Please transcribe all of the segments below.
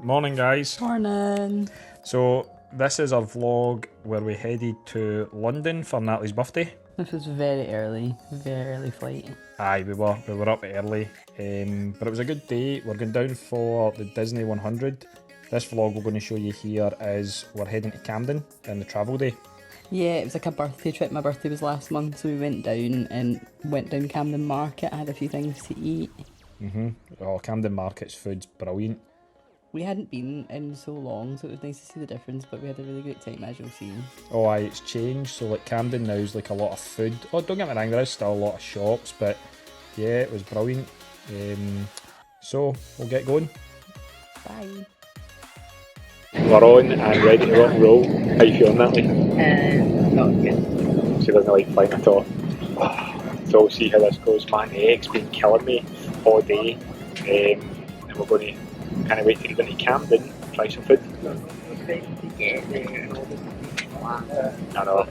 Morning, guys. Morning. So this is a vlog where we headed to London for Natalie's birthday. This was very early flight. Aye, we were up early, but it was a good day. We're going down for the Disney 100. This vlog we're going to show you here is we're heading to Camden in the travel day. Yeah, it was like a birthday trip. My birthday was last month, so we went down Camden Market. I had a few things to eat. Oh, Camden Market's food's brilliant. We hadn't been in so long, so it was nice to see the difference, but we had a really great time, as you'll see. Oh aye, it's changed, so like Camden now's like a lot of food. Oh, don't get me wrong, there is still a lot of shops, but yeah, it was brilliant. So we'll get going. Bye. We're on and ready to rock and roll. How you feeling, Natalie? Not good. She doesn't like flying at all. So we'll see how this goes. Man, the egg's been killing me all day. And we're going to kind of wait to get into Camden, try some food. I know.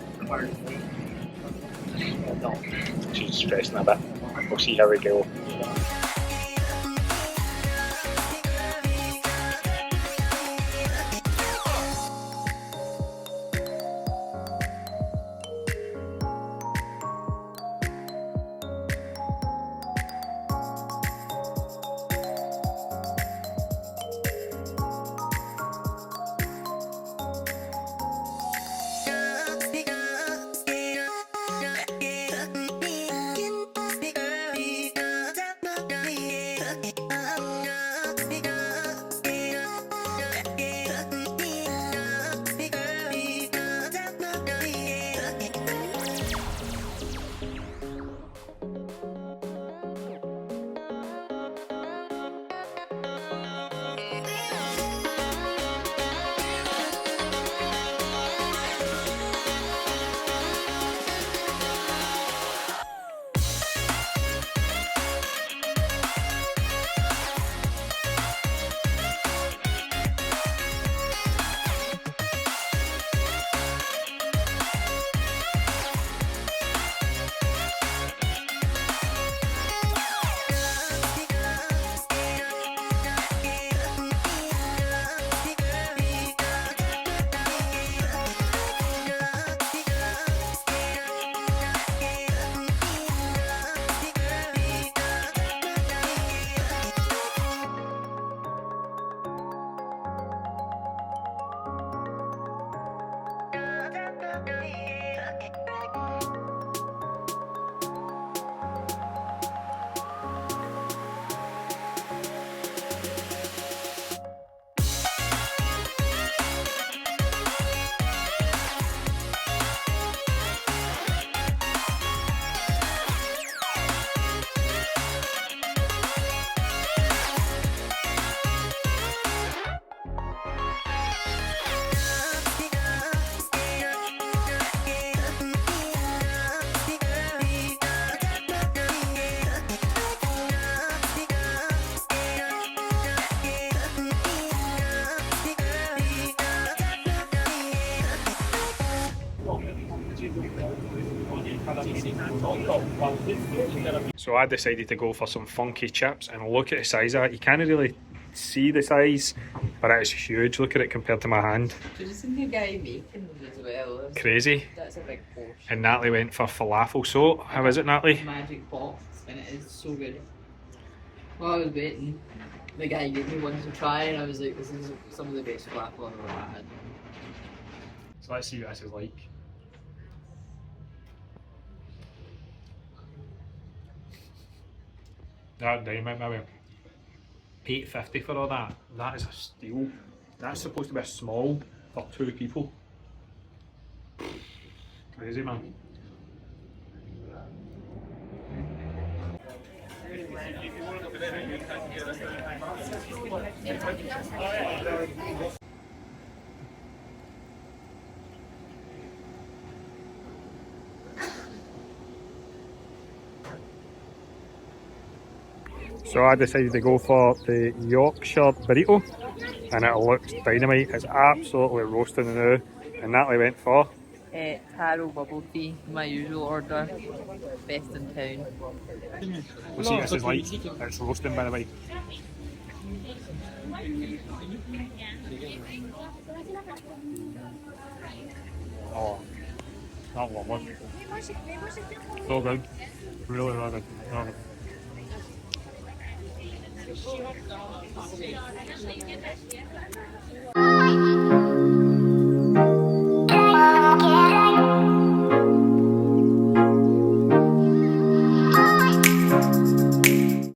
She's stressing a bit. We'll see how we go. So I decided to go for some funky chips, and look at the size of it. You can't really see the size, but it is huge. Look at it compared to my hand. There's just a new guy making them as well. Crazy. That's a big portion. And Natalie went for falafel. So how is it, Natalie? Magic box, and it is so good. While I was waiting, the guy gave me one to try, and I was like, this is some of the best falafel I've ever had. So let's see what this is like. That diamond, maybe $8.50 for all that. That is a steal. That's supposed to be a small for 2 people. Crazy, man. So I decided to go for the Yorkshire burrito, and it looks dynamite. It's absolutely roasting now. And Natalie went for taro bubble tea, my usual order, best in town. We'll see what this is like. It's roasting, by the way. Oh, not lovely. So good. Really, really good. Really good.